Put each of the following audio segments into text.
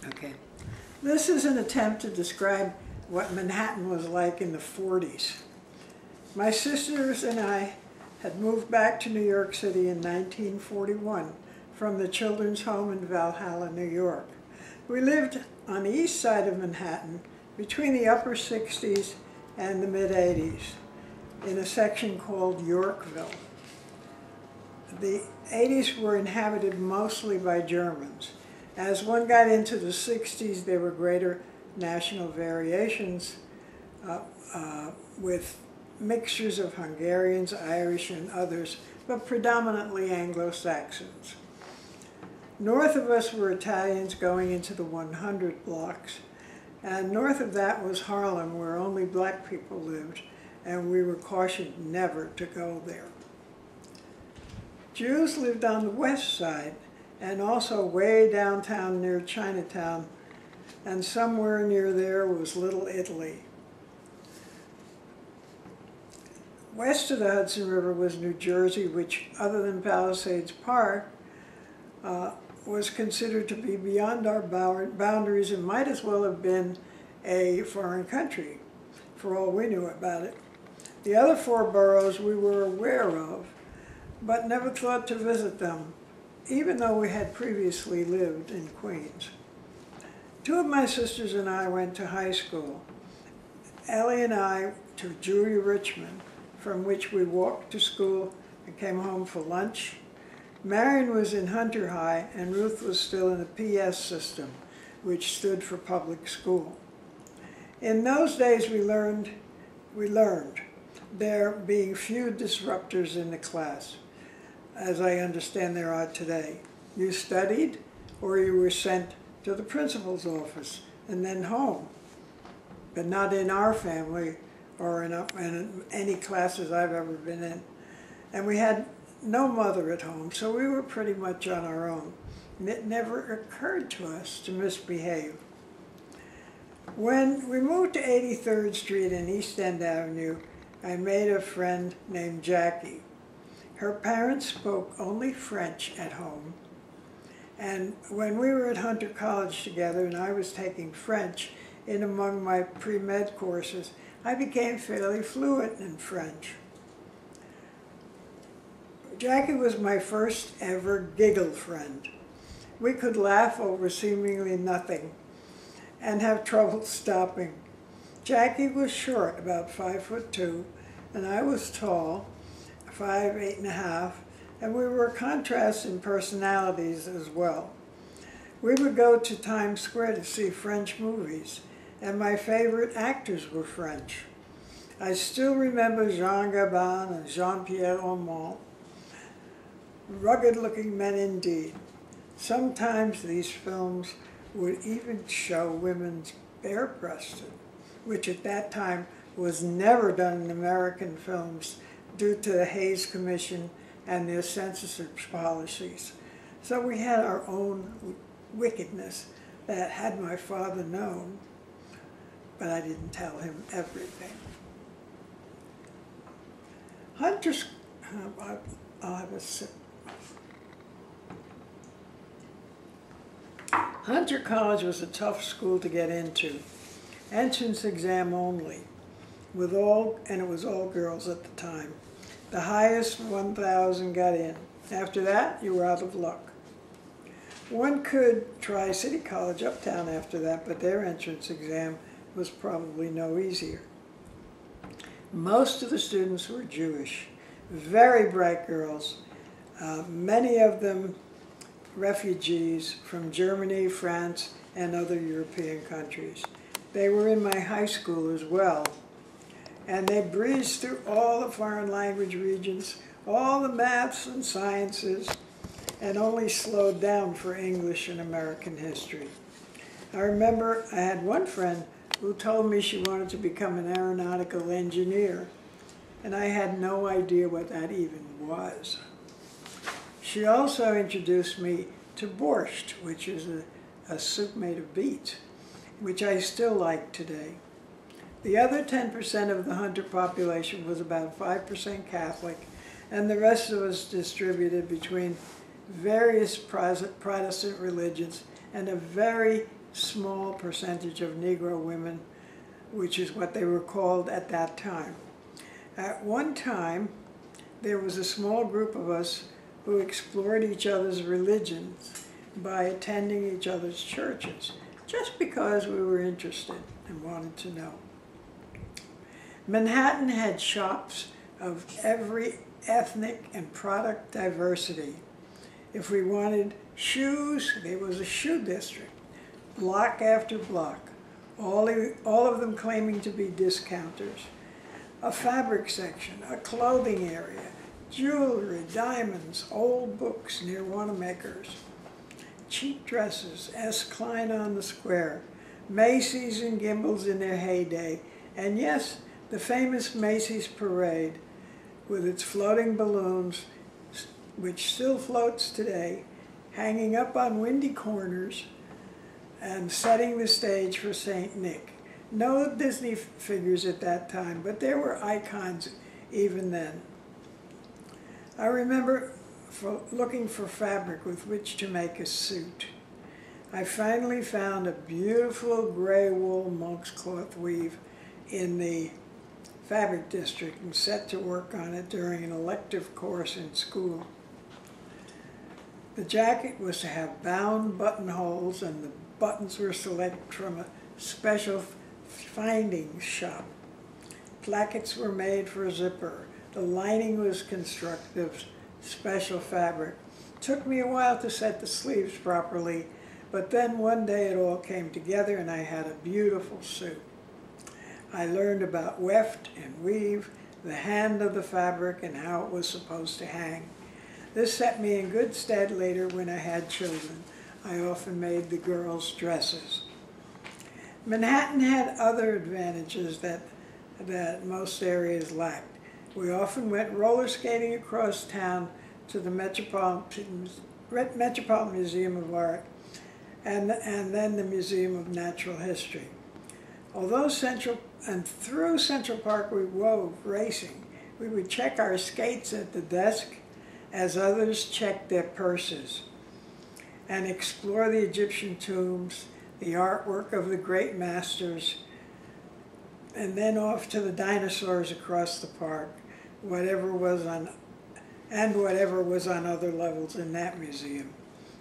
Okay. This is an attempt to describe what Manhattan was like in the 40s. My sisters and I had moved back to New York City in 1941 from the children's home in Valhalla, New York. We lived on the east side of Manhattan between the upper 60s and the mid 80s in a section called Yorkville. The 80s were inhabited mostly by Germans. As one got into the 60s, there were greater national variations with mixtures of Hungarians, Irish, and others, but predominantly Anglo-Saxons. North of us were Italians going into the 100 blocks, and north of that was Harlem, where only black people lived, and we were cautioned never to go there. Jews lived on the west side, and also way downtown near Chinatown, and somewhere near there was Little Italy. West of the Hudson River was New Jersey, which, other than Palisades Park, was considered to be beyond our boundaries and might as well have been a foreign country, for all we knew about it. The other four boroughs we were aware of, but never thought to visit them, even though we had previously lived in Queens. Two of my sisters and I went to high school. Ellie and I to Julia Richmond, from which we walked to school and came home for lunch. Marion was in Hunter High, and Ruth was still in the PS system, which stood for public school. In those days, we learned there being few disruptors in the class, as I understand there are today. You studied, or you were sent to the principal's office and then home, but not in our family or in any classes I've ever been in. And we had no mother at home, so we were pretty much on our own. And it never occurred to us to misbehave. When we moved to 83rd Street and East End Avenue, I made a friend named Jackie. Her parents spoke only French at home, and when we were at Hunter College together and I was taking French in among my pre-med courses, I became fairly fluent in French. Jackie was my first ever giggle friend. We could laugh over seemingly nothing and have trouble stopping. Jackie was short, about 5'2", and I was tall, 5'8½", and we were contrasts in personalities as well. We would go to Times Square to see French movies, and my favorite actors were French. I still remember Jean Gabin and Jean-Pierre Aumont. Rugged-looking men indeed. Sometimes these films would even show women bare-breasted, which at that time was never done in American films due to the Hays Commission and their censorship policies. So we had our own wickedness that, had my father known, but I didn't tell him everything. I'll have a sip. Hunter College was a tough school to get into. Entrance exam only, and it was all girls at the time. The highest 1,000 got in. After that, you were out of luck. One could try City College Uptown after that, but their entrance exam was probably no easier. Most of the students were Jewish, very bright girls, many of them refugees from Germany, France, and other European countries. They were in my high school as well, and they breezed through all the foreign language regions, all the maths and sciences, and only slowed down for English and American history. I remember I had one friend who told me she wanted to become an aeronautical engineer, and I had no idea what that even was. She also introduced me to borscht, which is a soup made of beets, which I still like today. The other 10% of the Hunter population was about 5% Catholic, and the rest of us distributed between various Protestant religions and a very small percentage of Negro women, which is what they were called at that time. At one time, there was a small group of us who explored each other's religions by attending each other's churches, just because we were interested and wanted to know. Manhattan had shops of every ethnic and product diversity. If we wanted shoes, there was a shoe district, block after block, all of them claiming to be discounters. A fabric section, a clothing area, jewelry, diamonds, old books near Wanamaker's, cheap dresses, S. Klein on the Square, Macy's and Gimbel's in their heyday, and yes, the famous Macy's Parade with its floating balloons, which still floats today, hanging up on windy corners and setting the stage for St. Nick. No Disney figures at that time, but there were icons even then. I remember looking for fabric with which to make a suit. I finally found a beautiful gray wool monk's cloth weave in the fabric district and set to work on it during an elective course in school. The jacket was to have bound buttonholes, and the buttons were selected from a special findings shop. Plackets were made for a zipper. The lining was constructed of special fabric. It took me a while to set the sleeves properly, but then one day it all came together and I had a beautiful suit. I learned about weft and weave, the hand of the fabric, and how it was supposed to hang. This set me in good stead later when I had children. I often made the girls' dresses. Manhattan had other advantages that most areas lacked. We often went roller skating across town to the Metropolitan Museum of Art and then the Museum of Natural History. Although through Central Park we wove racing, we would check our skates at the desk as others checked their purses and explore the Egyptian tombs, the artwork of the great masters, and then off to the dinosaurs across the park, whatever was on other levels in that museum.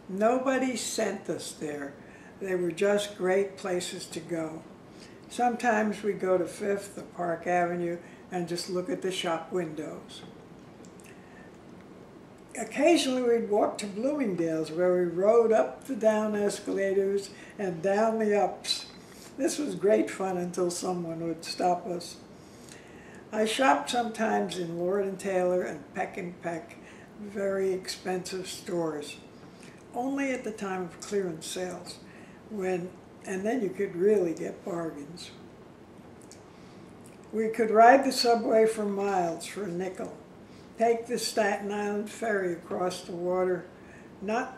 Nobody sent us there. They were just great places to go. Sometimes we'd go to Fifth or Park Avenue and just look at the shop windows. Occasionally we'd walk to Bloomingdale's, where we rode up the down escalators and down the ups. This was great fun until someone would stop us. I shopped sometimes in Lord & Taylor and Peck & Peck, very expensive stores, only at the time of clearance sales, and then you could really get bargains. We could ride the subway for miles for a nickel, take the Staten Island ferry across the water, not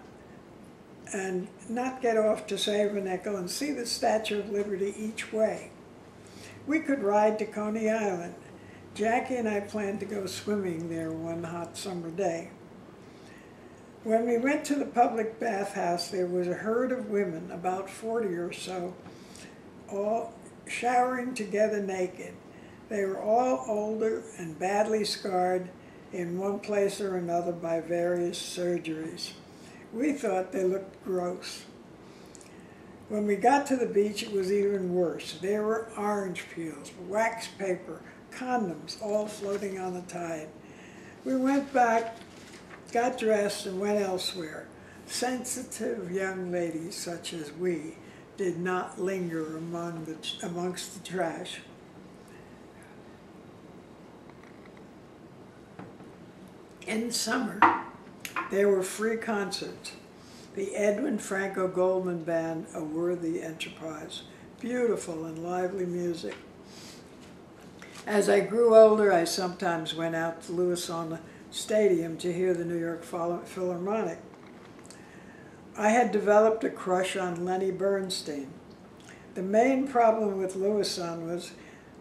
get off to save a nickel, and see the Statue of Liberty each way. We could ride to Coney Island. Jackie and I planned to go swimming there one hot summer day. When we went to the public bathhouse, there was a herd of women, about 40 or so, all showering together naked. They were all older and badly scarred in one place or another by various surgeries. We thought they looked gross. When we got to the beach, it was even worse. There were orange peels, wax paper, condoms, all floating on the tide. We went back, got dressed, and went elsewhere. Sensitive young ladies such as we did not linger amongst the trash. In summer, there were free concerts. The Edwin Franco Goldman Band, a worthy enterprise. Beautiful and lively music. As I grew older, I sometimes went out to Louisville Stadium to hear the New York Philharmonic. I had developed a crush on Lenny Bernstein. The main problem with Louisville was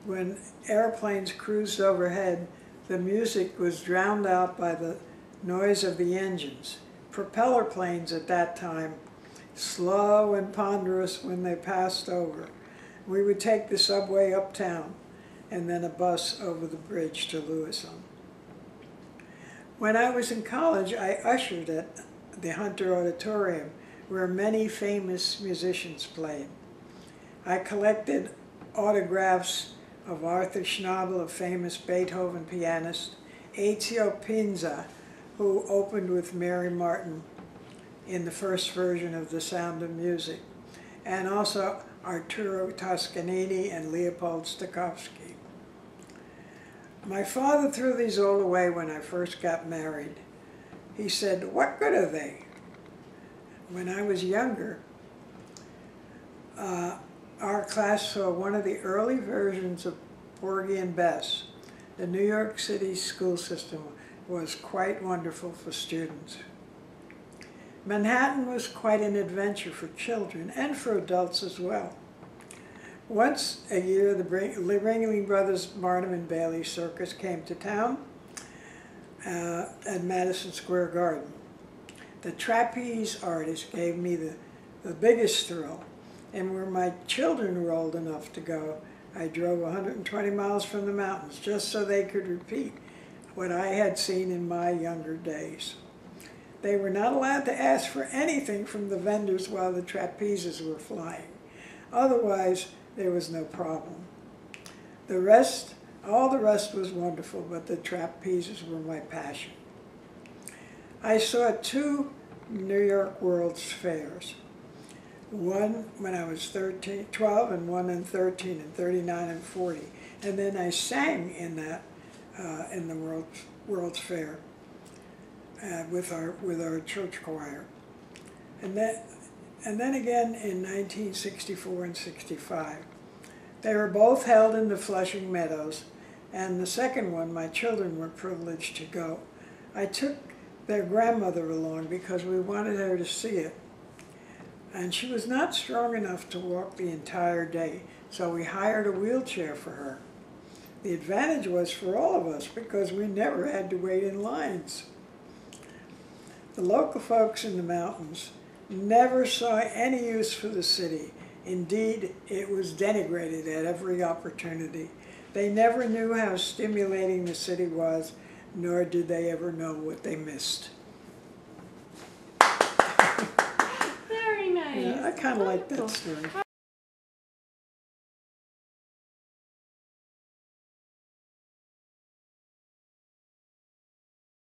when airplanes cruised overhead, the music was drowned out by the noise of the engines. Propeller planes at that time slow and ponderous when they passed over. We would take the subway uptown and then a bus over the bridge to Lewiston. When I was in college, I ushered at the Hunter Auditorium, where many famous musicians played. I collected autographs of Arthur Schnabel, a famous Beethoven pianist, Ezio Pinza, who opened with Mary Martin in the first version of The Sound of Music, and also Arturo Toscanini and Leopold Stokowski. My father threw these all away when I first got married. He said, "What good are they?" When I was younger, our class saw one of the early versions of Porgy and Bess. The New York City school system was quite wonderful for students. Manhattan was quite an adventure for children and for adults as well. Once a year, the Ringling Brothers Barnum and Bailey Circus came to town at Madison Square Garden. The trapeze artist gave me the biggest thrill, and where my children were old enough to go, I drove 120 miles from the mountains just so they could repeat what I had seen in my younger days. They were not allowed to ask for anything from the vendors while the trapezes were flying. Otherwise, there was no problem. All the rest was wonderful, but the trapezes were my passion. I saw 2 New York World's Fairs. One when I was 12, and one in 13, and 39, and 40. And then I sang in that, in the World's Fair with our church choir. And then again in 1964 and 65. They were both held in the Flushing Meadows, and the second one, my children were privileged to go. I took their grandmother along because we wanted her to see it. And she was not strong enough to walk the entire day, so we hired a wheelchair for her. The advantage was for all of us because we never had to wait in lines. The local folks in the mountains never saw any use for the city. Indeed, it was denigrated at every opportunity. They never knew how stimulating the city was, nor did they ever know what they missed. Very nice. Yeah, I kind of like that story.